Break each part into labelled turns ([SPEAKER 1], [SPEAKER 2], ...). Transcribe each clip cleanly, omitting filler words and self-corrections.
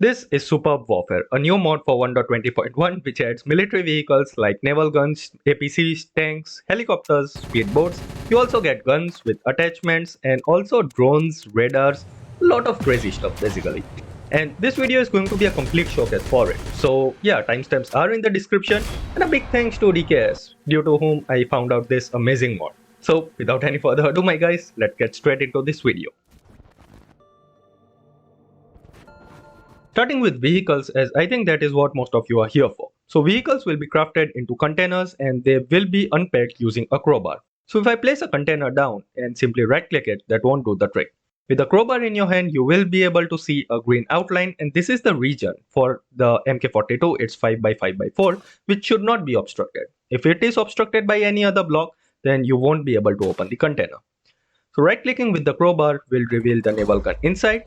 [SPEAKER 1] This is Superb Warfare, a new mod for 1.20.1 which adds military vehicles like naval guns, APCs, tanks, helicopters, speedboats. You also get guns with attachments and also drones, radars, a lot of crazy stuff basically. And this video is going to be a complete showcase for it. So yeah, timestamps are in the description, and a big thanks to DKS, due to whom I found out this amazing mod. So without any further ado my guys, let's get straight into this video. Starting with vehicles, as I think that is what most of you are here for. So vehicles will be crafted into containers and they will be unpacked using a crowbar. So if I place a container down and simply right click it, that won't do the trick. With a crowbar in your hand, you will be able to see a green outline, and this is the region for the MK42. It's 5x5x4, which should not be obstructed. If it is obstructed by any other block, then you won't be able to open the container. So right clicking with the crowbar will reveal the naval gun inside,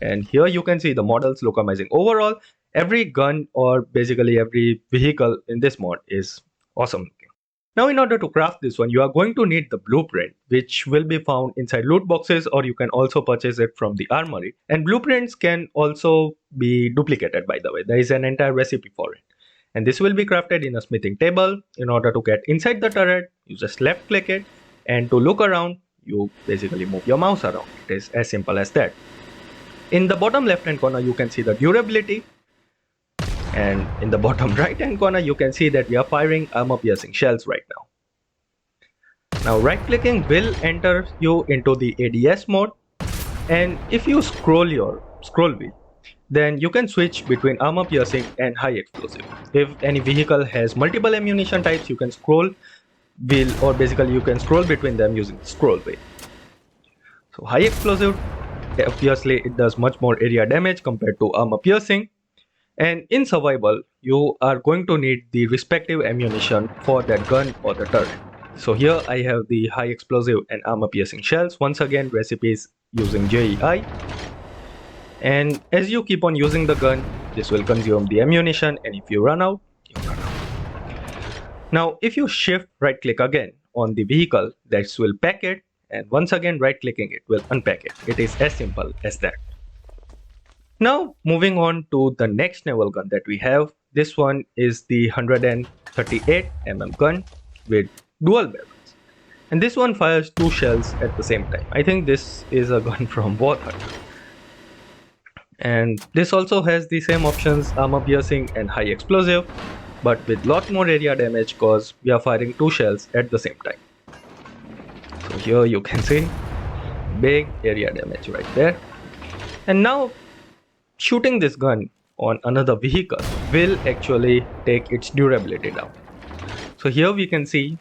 [SPEAKER 1] and here you can see the models look amazing. Overall, every gun or basically every vehicle in this mod is awesome looking. Now in order to craft this one, you are going to need the blueprint, which will be found inside loot boxes, or you can also purchase it from the armory. And blueprints can also be duplicated, by the way. There is an entire recipe for it. And this will be crafted in a smithing table. In order to get inside the turret, you just left click it, and to look around, you basically move your mouse around. It is as simple as that. In the bottom left hand corner, you can see the durability, and in the bottom right hand corner, you can see that we are firing armor piercing shells right now. Now right clicking will enter you into the ADS mode, and if you scroll your scroll wheel, then you can switch between armor piercing and high explosive. If any vehicle has multiple ammunition types, you can scroll wheel, or basically you can scroll between them using the scroll wheel. So high explosive, obviously it does much more area damage compared to armor piercing, and in survival you are going to need the respective ammunition for that gun or the turret. So here I have the high explosive and armor piercing shells. Once again, recipes using JEI, and as you keep on using the gun, this will consume the ammunition, and if you run out, you run out. Now if you shift right click again on the vehicle, this will pack it, and once again right clicking it will unpack it. It is as simple as that. Now moving on to the next naval gun that we have. This one is the 138mm gun with dual barrels, and this one fires 2 shells at the same time. I think this is a gun from Mortar, and this also has the same options, armor piercing and high explosive, but with lot more area damage because we are firing 2 shells at the same time. So here you can see big area damage right there. And now shooting this gun on another vehicle will actually take its durability down. So here we can see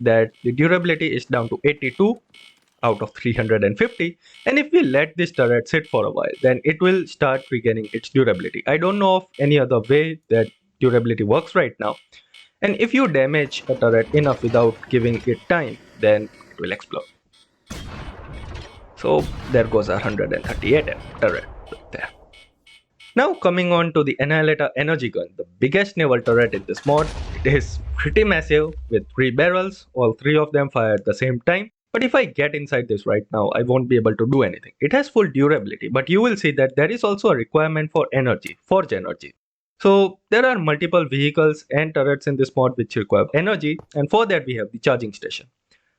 [SPEAKER 1] that the durability is down to 82 out of 350, and if we let this turret sit for a while, then it will start regaining its durability. I don't know of any other way that durability works right now, and if you damage a turret enough without giving it time, then it will explode. So there goes our 138 turret right there. Now coming on to the Annihilator energy gun, the biggest naval turret in this mod. It is pretty massive with 3 barrels, all 3 of them fire at the same time. But if I get inside this right now, I won't be able to do anything. It has full durability, but you will see that there is also a requirement for energy, forge energy. So there are multiple vehicles and turrets in this mod which require energy, and for that we have the charging station.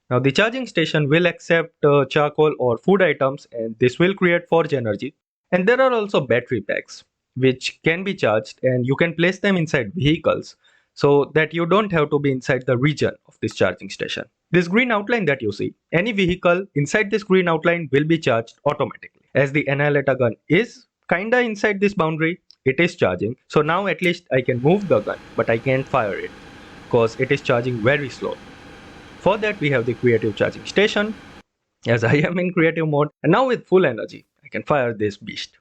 [SPEAKER 1] Now the charging station will accept charcoal or food items, and this will create forge energy. And there are also battery packs which can be charged, and you can place them inside vehicles so that you don't have to be inside the region of this charging station. This green outline that you see, any vehicle inside this green outline will be charged automatically. As the Annihilator gun is kinda inside this boundary, it is charging. So now at least I can move the gun, but I can't fire it because it is charging very slow. For that we have the creative charging station, as I am in creative mode, and now with full energy I can fire this beast.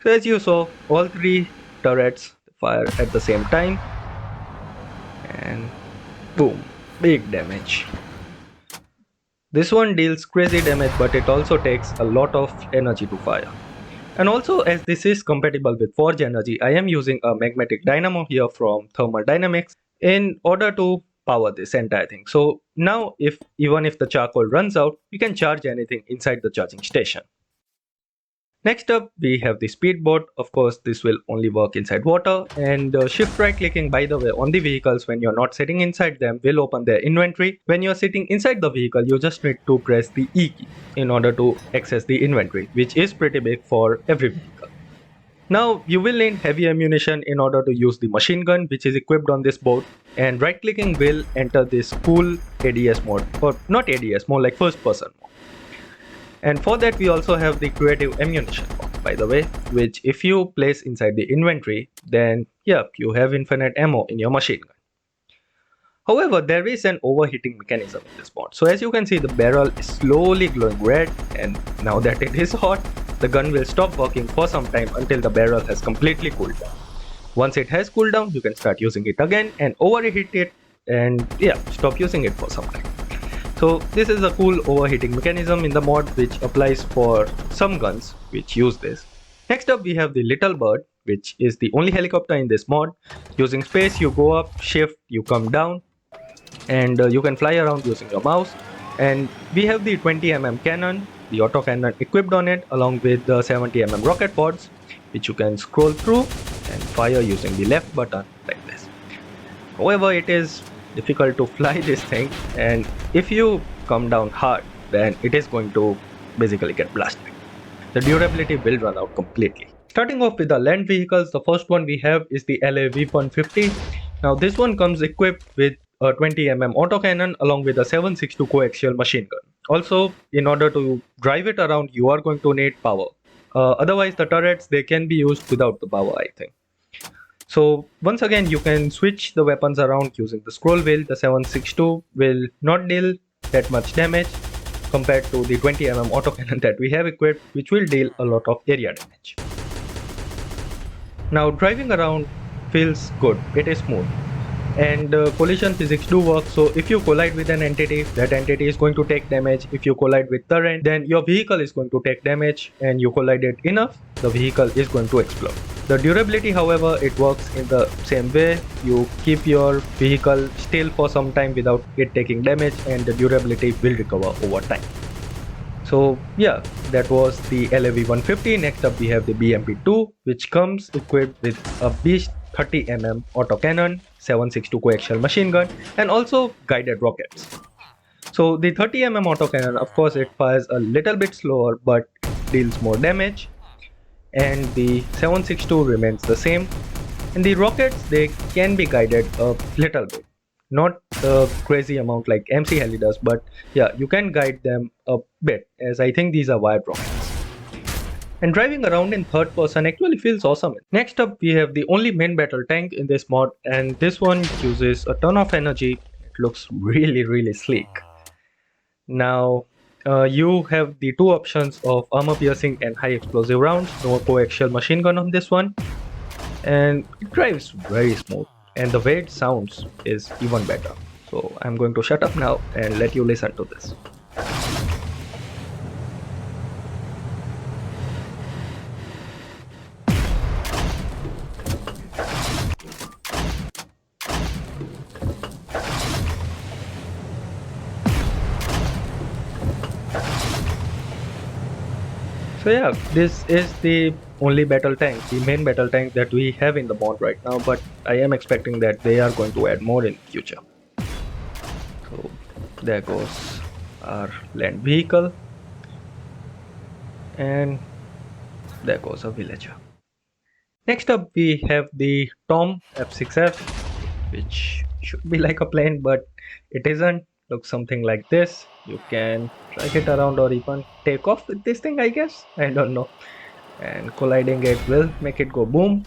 [SPEAKER 1] So as you saw, all 3 turrets fire at the same time, and boom, big damage. This one deals crazy damage, but it also takes a lot of energy to fire. And also, as this is compatible with forge energy, I am using a magnetic dynamo here from Thermal Dynamics in order to power this entire thing. So now even if the charcoal runs out, you can charge anything inside the charging station. Next up, we have the Speedboat. Of course, this will only work inside water. And shift right clicking, by the way, on the vehicles when you're not sitting inside them will open their inventory. When you're sitting inside the vehicle, you just need to press the E key in order to access the inventory, which is pretty big for every vehicle. Now, you will need heavy ammunition in order to use the machine gun, which is equipped on this boat. And right clicking will enter this cool ADS mode, or not ADS, more like first person mode. And for that we also have the creative ammunition box, by the way, which if you place inside the inventory, then yeah, you have infinite ammo in your machine gun. However, there is an overheating mechanism in this mod. So as you can see, the barrel is slowly glowing red, and now that it is hot, the gun will stop working for some time until the barrel has completely cooled down. Once it has cooled down, you can start using it again and overheat it, and yeah, stop using it for some time. So this is a cool overheating mechanism in the mod which applies for some guns which use this. Next up we have the Little Bird, which is the only helicopter in this mod. Using space, you go up, shift, you come down, and you can fly around using your mouse. And we have the 20mm cannon, the autocannon equipped on it, along with the 70mm rocket pods, which you can scroll through and fire using the left button like this. However, it is difficult to fly this thing, and if you come down hard, then it is going to basically get blasted. The durability will run out completely. Starting off with the land vehicles, the first one we have is the LA V150. Now this one comes equipped with a 20mm autocannon along with a 7.62 coaxial machine gun. Also, in order to drive it around, you are going to need power. Otherwise, the turrets, they can be used without the power, I think. So once again, you can switch the weapons around using the scroll wheel. The 7.62 will not deal that much damage compared to the 20mm autocannon that we have equipped, which will deal a lot of area damage. Now driving around feels good, it is smooth. And collision physics do work, so if you collide with an entity, that entity is going to take damage. If you collide with terrain, then your vehicle is going to take damage, and you collide it enough, the vehicle is going to explode. The durability, however, it works in the same way. You keep your vehicle still for some time without it taking damage, and the durability will recover over time. So yeah, that was the LAV-150. Next up we have the BMP-2, which comes equipped with a Beast 30mm autocannon, 7.62 coaxial machine gun, and also guided rockets. So the 30mm autocannon, of course, it fires a little bit slower but deals more damage, and the 7.62 remains the same. And the rockets, they can be guided a little bit, not a crazy amount like MC Heli does, but yeah, you can guide them a bit, as I think these are wired rockets. And driving around in third person actually feels awesome. Next up we have the only main battle tank in this mod, and this one uses a ton of energy. It looks really sleek. Now you have the two options of armor piercing and high explosive rounds. No coaxial machine gun on this one, and it drives very smooth, and the way it sounds is even better. So I'm going to shut up now and let you listen to this. So yeah, this is the only battle tank, the main battle tank that we have in the mod right now, but I am expecting that they are going to add more in the future. So there goes our land vehicle, and there goes a villager. Next up we have the Tom F6F, which should be like a plane, but it isn't. Looks something like this. You can drag it around or even take off with this thing, I guess. I don't know. And colliding it will make it go boom.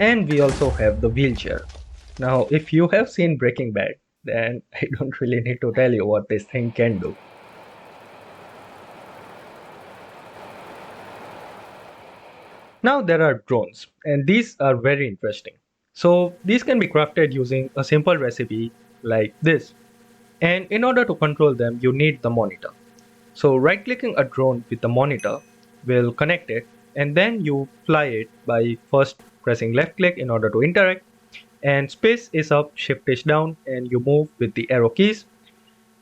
[SPEAKER 1] And we also have the wheelchair. Now, if you have seen Breaking Bad, then I don't really need to tell you what this thing can do. Now there are drones, and these are very interesting. So these can be crafted using a simple recipe like this. And in order to control them, you need the monitor. So right clicking a drone with the monitor will connect it, and then you fly it by first pressing left click in order to interact, and space is up, shift is down, and you move with the arrow keys,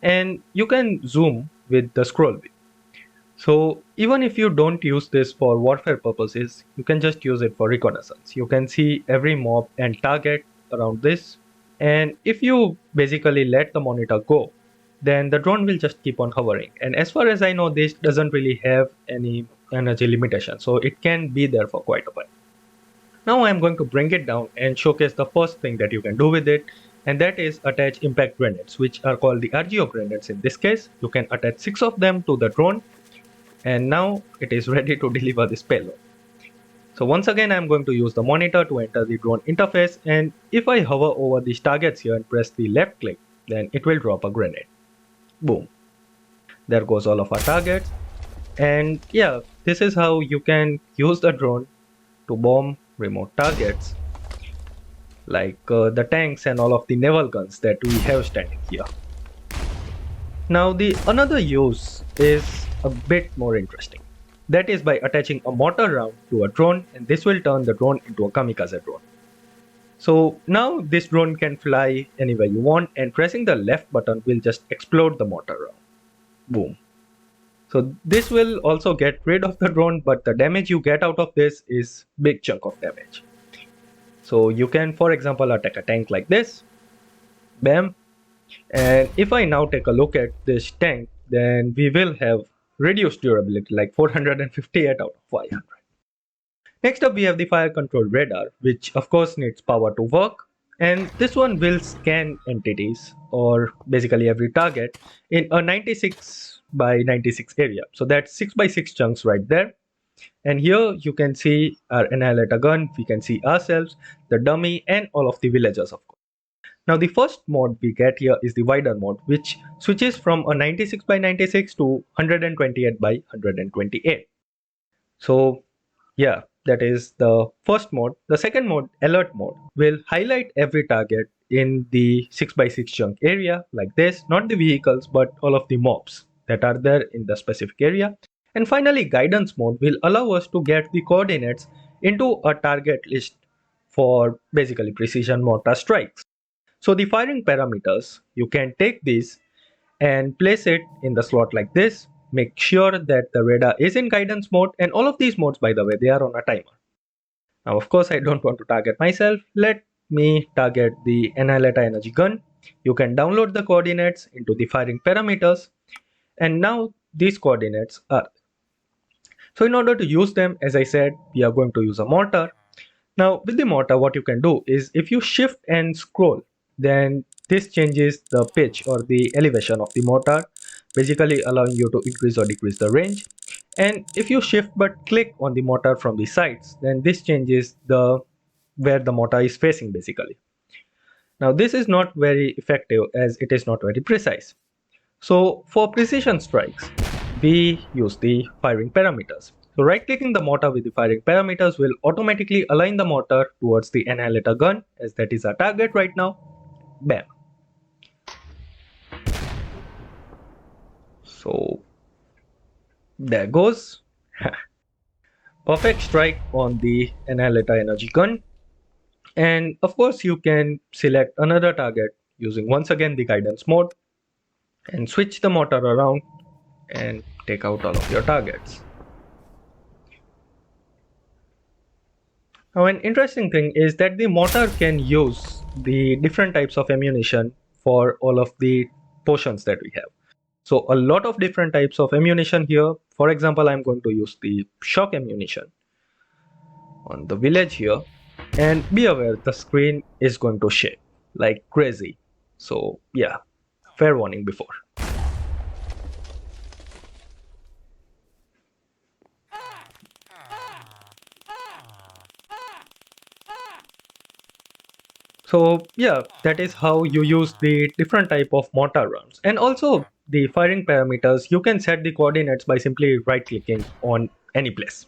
[SPEAKER 1] and you can zoom with the scroll wheel. So even if you don't use this for warfare purposes, you can just use it for reconnaissance. You can see every mob and target around this. And if you basically let the monitor go, then the drone will just keep on hovering. And as far as I know, this doesn't really have any energy limitation, so it can be there for quite a while. Now I'm going to bring it down and showcase the first thing that you can do with it, and that is attach impact grenades, which are called the RGO grenades in this case. You can attach 6 of them to the drone, and now it is ready to deliver this payload. So once again, I'm going to use the monitor to enter the drone interface, and if I hover over these targets here and press the left click, then it will drop a grenade. Boom. There goes all of our targets. And yeah, this is how you can use the drone to bomb remote targets like the tanks and all of the naval guns that we have standing here. Now the another use is a bit more interesting. That is by attaching a mortar round to a drone, and this will turn the drone into a kamikaze drone. So now this drone can fly anywhere you want, and pressing the left button will just explode the mortar round. Boom. So this will also get rid of the drone, but the damage you get out of this is big chunk of damage. So you can, for example, attack a tank like this. Bam. And if I now take a look at this tank, then we will have reduced durability, like 458 out of 500. Next up, we have the fire control radar, which of course needs power to work. And this one will scan entities, or basically every target, in a 96 by 96 area. So that's 6 by 6 chunks right there. And here you can see our annihilator gun, we can see ourselves, the dummy, and all of the villagers, of course. Now the first mode we get here is the wider mode, which switches from a 96 by 96 to 128 by 128. So yeah, that is the first mode. The second mode, alert mode, will highlight every target in the 6 by 6 chunk area like this, not the vehicles but all of the mobs that are there in the specific area. And finally, guidance mode will allow us to get the coordinates into a target list for basically precision mortar strikes. So the firing parameters, you can take these and place it in the slot like this. Make sure that the radar is in guidance mode, and all of these modes, by the way, they are on a timer. Now of course I don't want to target myself. Let me target the annihilator energy gun. You can download the coordinates into the firing parameters, and now these coordinates are. So in order to use them, as I said, we are going to use a mortar. Now with the mortar, what you can do is if you shift and scroll, then this changes the pitch or the elevation of the mortar, basically allowing you to increase or decrease the range. And if you shift but click on the mortar from the sides, then this changes the where the mortar is facing basically. Now this is not very effective as it is not very precise. So for precision strikes, we use the firing parameters. So right clicking the mortar with the firing parameters will automatically align the mortar towards the annihilator gun, as that is our target right now. Bam. So there goes. Perfect strike on the annihilator energy gun. And of course you can select another target using once again the guidance mode and switch the mortar around and take out all of your targets. Now an interesting thing is that the mortar can use the different types of ammunition for all of the portions that we have. So a lot of different types of ammunition here. For example, I'm going to use the shock ammunition on the village here, and be aware the screen is going to shake like crazy. So yeah, fair warning before. So yeah, that is how you use the different type of mortar rounds. And also the firing parameters, you can set the coordinates by simply right clicking on any place.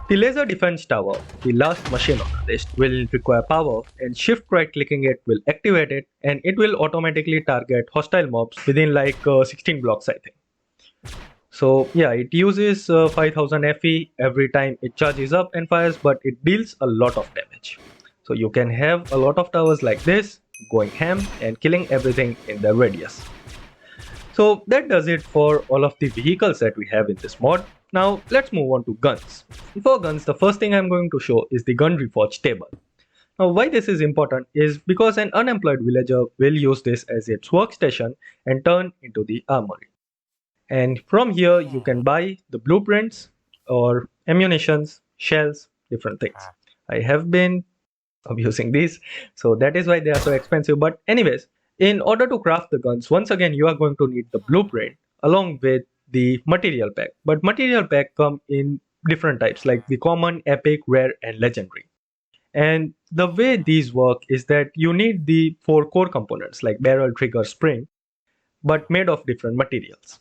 [SPEAKER 1] The laser defense tower, the last machine on the list, will require power, and shift right clicking it will activate it, and it will automatically target hostile mobs within like 16 blocks I think. So yeah, it uses 5000 FE every time it charges up and fires, but it deals a lot of damage. So you can have a lot of towers like this going ham and killing everything in the radius. So that does it for all of the vehicles that we have in this mod. Now let's move on to guns. For guns, the first thing I'm going to show is the gun Reforge Table. Now why this is important is because an unemployed villager will use this as its workstation and turn into the armory. And from here you can buy the blueprints or ammunitions, shells, different things. I have been abusing these, so that is why they are so expensive. But anyways, in order to craft the guns, once again you are going to need the blueprint along with the material pack. But material pack come in different types like the common, epic, rare and legendary. And the way these work is that you need the 4 core components like barrel, trigger, spring, but made of different materials.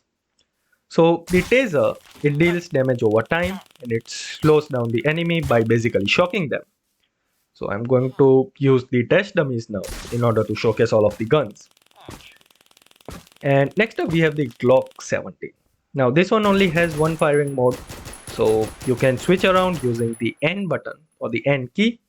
[SPEAKER 1] So the taser, it deals damage over time and it slows down the enemy by basically shocking them. So I'm going to use the test dummies now in order to showcase all of the guns. And next up we have the Glock 70. Now this one only has one firing mode, so you can switch around using the N button or the N key.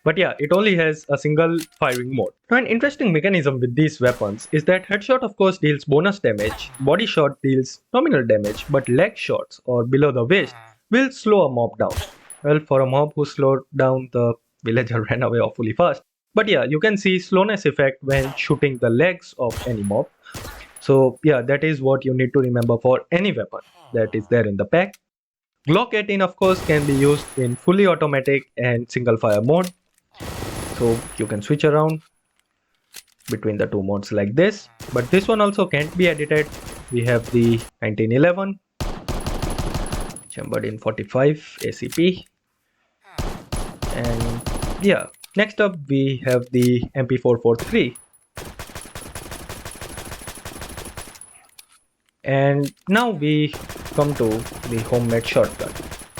[SPEAKER 1] But yeah, it only has a single firing mode. Now an interesting mechanism with these weapons is that headshot of course deals bonus damage, body shot deals nominal damage, but leg shots or below the waist will slow a mob down. Well, for a mob who slowed down, the villager ran away awfully fast. But yeah, you can see slowness effect when shooting the legs of any mob. So yeah, that is what you need to remember for any weapon that is there in the pack. Glock 18 of course can be used in fully automatic and single fire mode. So you can switch around between the two modes like this. But this one also can't be edited. We have the 1911 chambered in 45 ACP. And yeah, next up we have the MP443. And now we come to the homemade shotgun.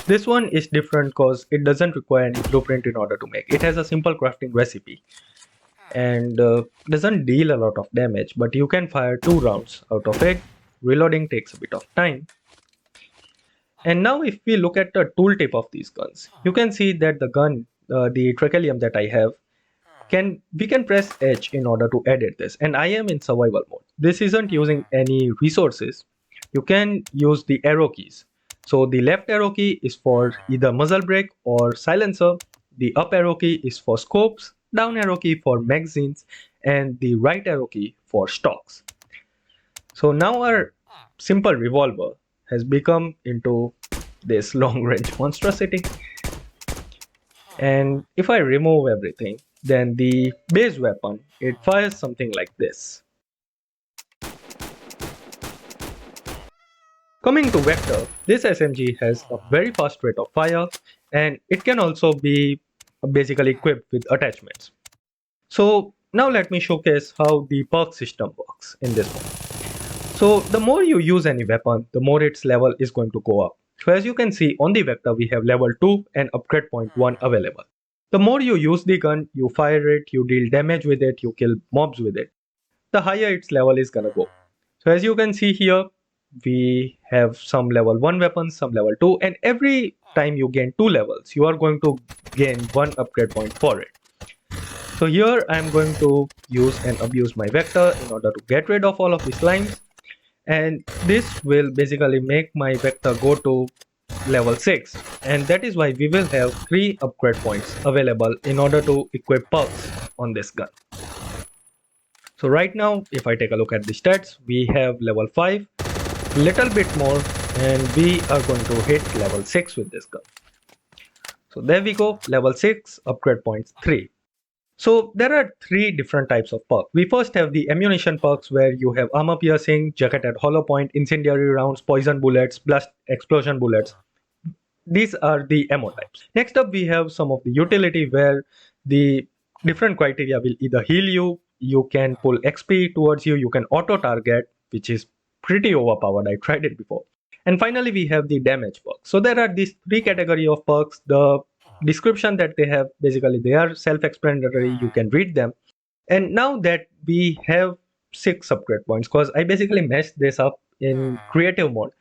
[SPEAKER 1] This one is different because it doesn't require any blueprint in order to make. It has a simple crafting recipe and doesn't deal a lot of damage, but you can fire 2 rounds out of it. Reloading takes a bit of time. And now if we look at the tooltip of these guns, you can see that the gun, the trachelium that I have, we can press H in order to edit this, and I am in survival mode. This isn't using any resources. You can use the arrow keys. So the left arrow key is for either muzzle brake or silencer, the up arrow key is for scopes, down arrow key for magazines, and the right arrow key for stocks. So now our simple revolver has become into this long range monstrosity. And if I remove everything, then the base weapon, it fires something like this. Coming to Vector, this SMG has a very fast rate of fire and it can also be basically equipped with attachments. So now let me showcase how the perk system works in this one. So the more you use any weapon, the more its level is going to go up. So as you can see on the Vector, we have level 2 and upgrade point 1 available. The more you use the gun, you fire it, you deal damage with it, you kill mobs with it, the higher its level is gonna go. So as you can see here, we have some level 1 weapons, some level 2, and every time you gain 2 levels, you are going to gain 1 upgrade point for it. So here I am going to use and abuse my Vector in order to get rid of all of these lines. And this will basically make my Vector go to level 6, and that is why we will have 3 upgrade points available in order to equip perks on this gun. So right now if I take a look at the stats, we have level 5, little bit more, and we are going to hit level 6 with this gun. So there we go, level 6, upgrade points 3. So there are 3 different types of perks. We first have the ammunition perks where you have armor piercing, jacketed hollow point, incendiary rounds, poison bullets, blast explosion bullets. These are the ammo types. Next up we have some of the utility where the different criteria will either heal you, you can pull XP towards you, you can auto target, which is pretty overpowered, I tried it before. And finally we have the damage perks. So there are these 3 category of perks. The description that they have, basically they are self-explanatory, you can read them. And now that we have 6 upgrade points, because I basically messed this up in creative mode,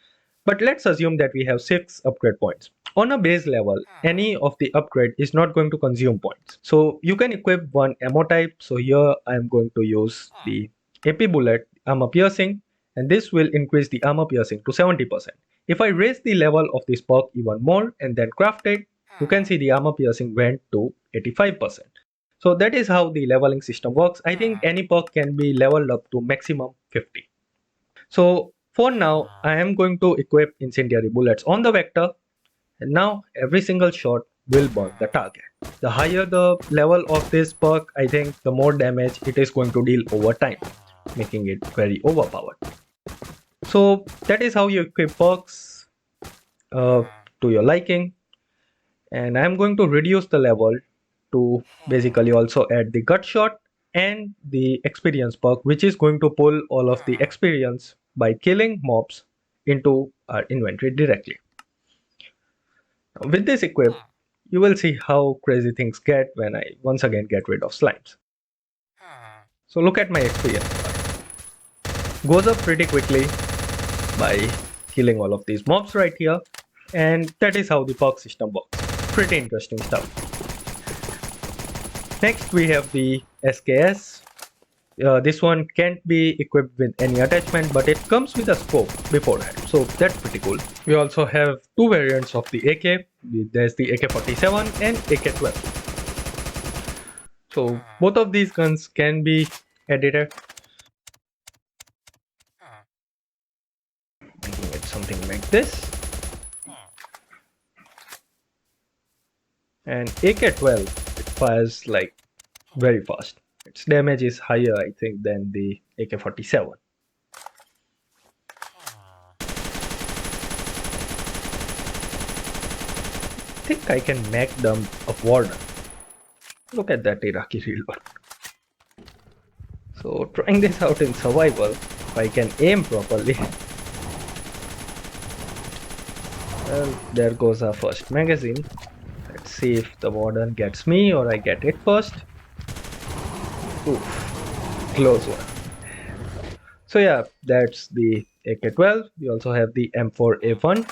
[SPEAKER 1] but let's assume that we have 6 upgrade points. On a base level, any of the upgrade is not going to consume points. So you can equip one ammo type. So here I am going to use the AP bullet, armor piercing, and this will increase the armor piercing to 70%. If I raise the level of this perk even more and then craft it, you can see the armor piercing went to 85%. So that is how the leveling system works. I think any perk can be leveled up to maximum 50. So for now, I am going to equip incendiary bullets on the Vector, and now every single shot will burn the target. The higher the level of this perk, I think the more damage it is going to deal over time, making it very overpowered. So that is how you equip perks to your liking, and I am going to reduce the level to basically also add the gut shot and the experience perk, which is going to pull all of the experience by killing mobs into our inventory directly. With this equipped, you will see how crazy things get when I once again get rid of slimes. So look at my experience bar. Goes up pretty quickly by killing all of these mobs right here, and that is how the perk system works. Pretty interesting stuff. Next we have the SKS. This one can't be equipped with any attachment, but it comes with a scope beforehand, so that's pretty cool. We also have two variants of the AK. There's the AK-47 and AK-12. So both of these guns can be edited, making it something like this. And AK-12, it fires like very fast. Its damage is higher, I think, than the AK-47. I think I can make them a warden. Look at that Iraqi reload. So trying this out in survival, if I can aim properly. Well, there goes our first magazine. Let's see if the warden gets me or I get it first. Oof, close one. So yeah, that's the AK-12. We also have the M4A1.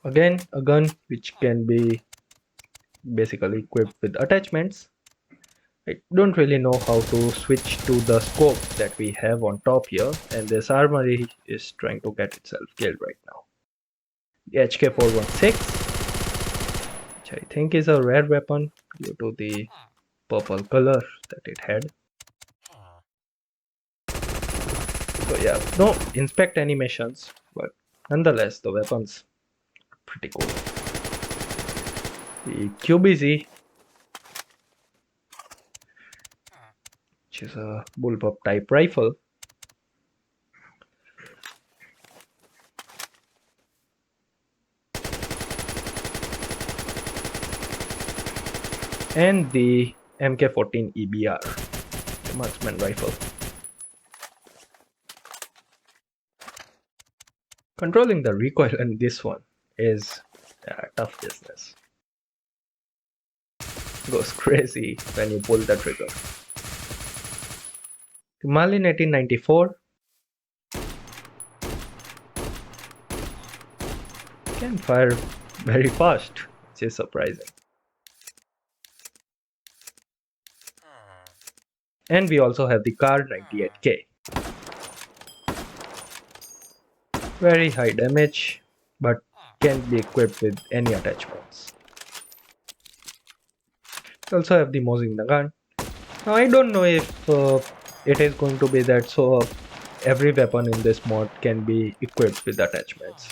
[SPEAKER 1] Again, a gun which can be basically equipped with attachments. I don't really know how to switch to the scope that we have on top here, and this armory is trying to get itself killed right now. The HK416, which I think is a rare weapon due to the purple color that it had. So yeah, no inspect animations, but nonetheless the weapons are pretty cool. The QBZ, which is a bullpup type rifle. And the MK14 EBR, the Marksman Rifle. Controlling the recoil in this one is a tough business. Goes crazy when you pull the trigger. The Marlin 1894 can fire very fast, which is surprising. And we also have the Car 98K. Very high damage, but can't be equipped with any attachments. We also have the Minigun. Now I don't know if it is going to be that so every weapon in this mod can be equipped with attachments.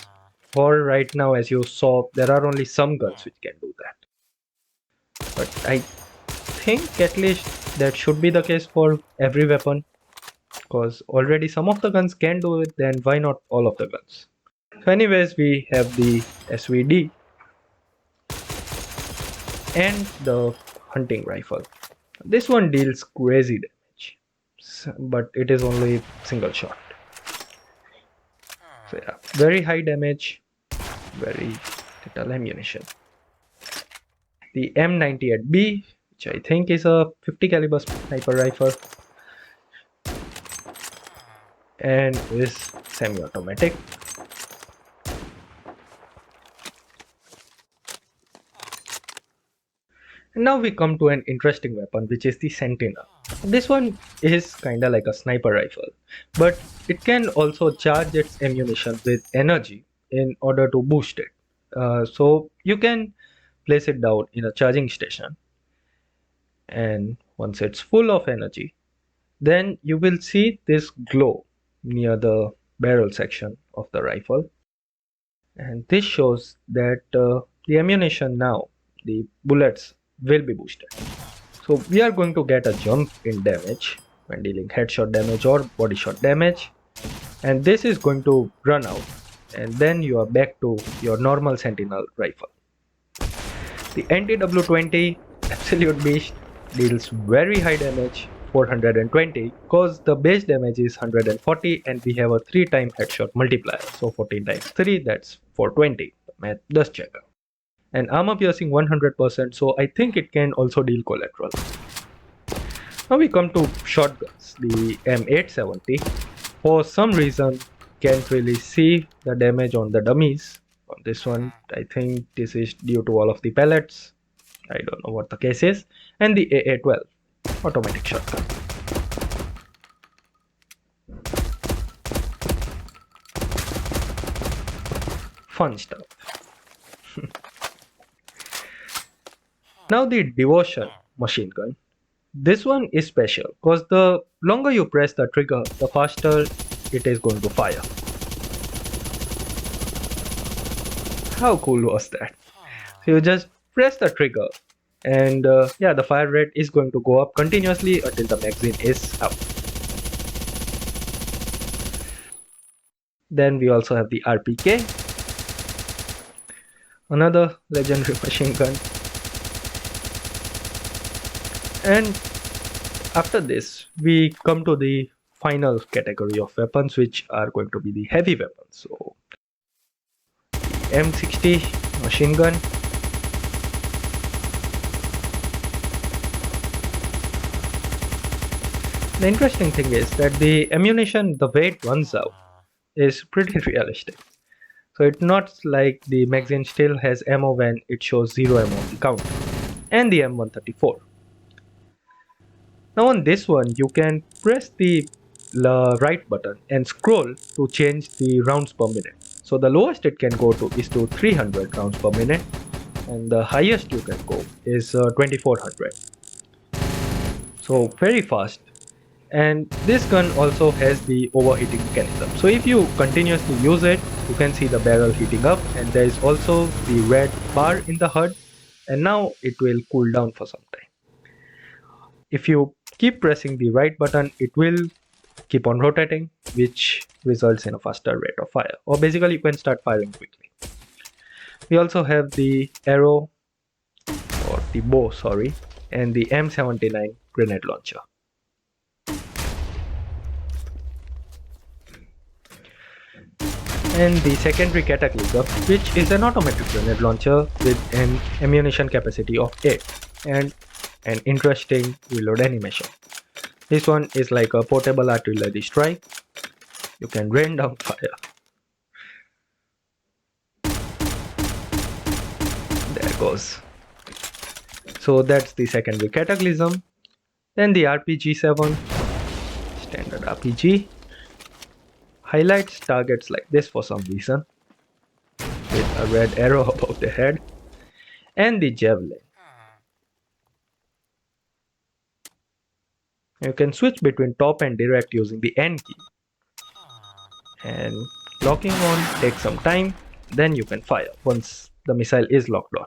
[SPEAKER 1] For right now, as you saw, there are only some guns which can do that. But I think at least that should be the case for every weapon, because already some of the guns can do it, then why not all of the guns? So anyways, we have the SVD and the hunting rifle. This one deals crazy damage, but it is only single shot. So yeah, very high damage, very little ammunition. The M98B, which I think is a 50 caliber sniper rifle and is semi-automatic. And now we come to an interesting weapon, which is the Sentinel. This one is kinda like a sniper rifle, but it can also charge its ammunition with energy in order to boost it. So you can place it down in a charging station, and once it's full of energy, then you will see this glow near the barrel section of the rifle, and this shows that the ammunition now, the bullets will be boosted. So we are going to get a jump in damage when dealing headshot damage or body shot damage, and this is going to run out, and then you are back to your normal sentinel rifle. The NTW-20 Absolute Beast deals very high damage, 420, because the base damage is 140 and we have a 3 time headshot multiplier, so 14 times 3, that's 420. The math does check out. And armor piercing 100%, so I think it can also deal collateral. Now we come to shotguns, the M870. For some reason, can't really see the damage on the dummies. On this one, I think this is due to all of the pellets. I don't know what the case is. And the AA-12, automatic shotgun. Fun stuff. Now the Devotion machine gun. This one is special because the longer you press the trigger, the faster it is going to fire. How cool was that? So you just press the trigger and yeah, the fire rate is going to go up continuously until the magazine is out. Then we also have the RPK, another legendary machine gun. And after this, we come to the final category of weapons, which are going to be the heavy weapons. So, M60 machine gun. The interesting thing is that the ammunition, the way it runs out, is pretty realistic. So it's not like the magazine still has ammo when it shows 0 ammo on the counter. And the M134. Now on this one, you can press the right button and scroll to change the rounds per minute. So the lowest it can go to is to 300 rounds per minute, and the highest you can go is 2400. So very fast. And this gun also has the overheating mechanism. So if you continuously use it, you can see the barrel heating up, and there is also the red bar in the HUD, and now it will cool down for some time. If you keep pressing the right button, it will keep on rotating, which results in a faster rate of fire, or basically you can start firing quickly. We also have the arrow, or the bow, sorry, and the M79 grenade launcher. And the secondary Cataclysm, which is an automatic grenade launcher with an ammunition capacity of 8 and an interesting reload animation. This one is like a portable artillery strike. You can rain down fire. There goes. So that's the secondary Cataclysm. Then the RPG-7, standard RPG. Highlights targets like this for some reason, with a red arrow above the head. And the Javelin. You can switch between top and direct using the N key. And locking on takes some time, then you can fire once the missile is locked on.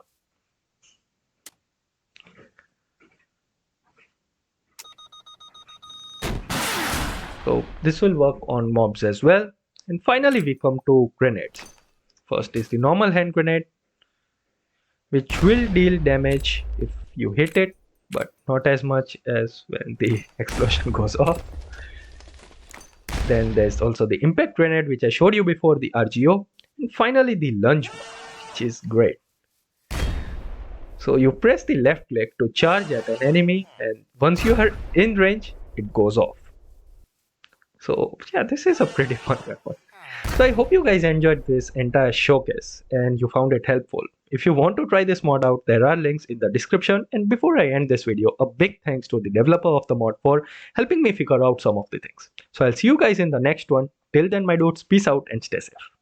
[SPEAKER 1] So this will work on mobs as well. And finally we come to grenades. First is the normal hand grenade, which will deal damage if you hit it, but not as much as when the explosion goes off. Then there's also the impact grenade, which I showed you before, the RGO. And finally the lunge one, which is great. So you press the left click to charge at an enemy, and once you are in range, it goes off. So yeah, this is a pretty fun weapon. So I hope you guys enjoyed this entire showcase and you found it helpful. If you want to try this mod out, there are links in the description. And before I end this video, a big thanks to the developer of the mod for helping me figure out some of the things. So I'll see you guys in the next one. Till then, my dudes, peace out and stay safe.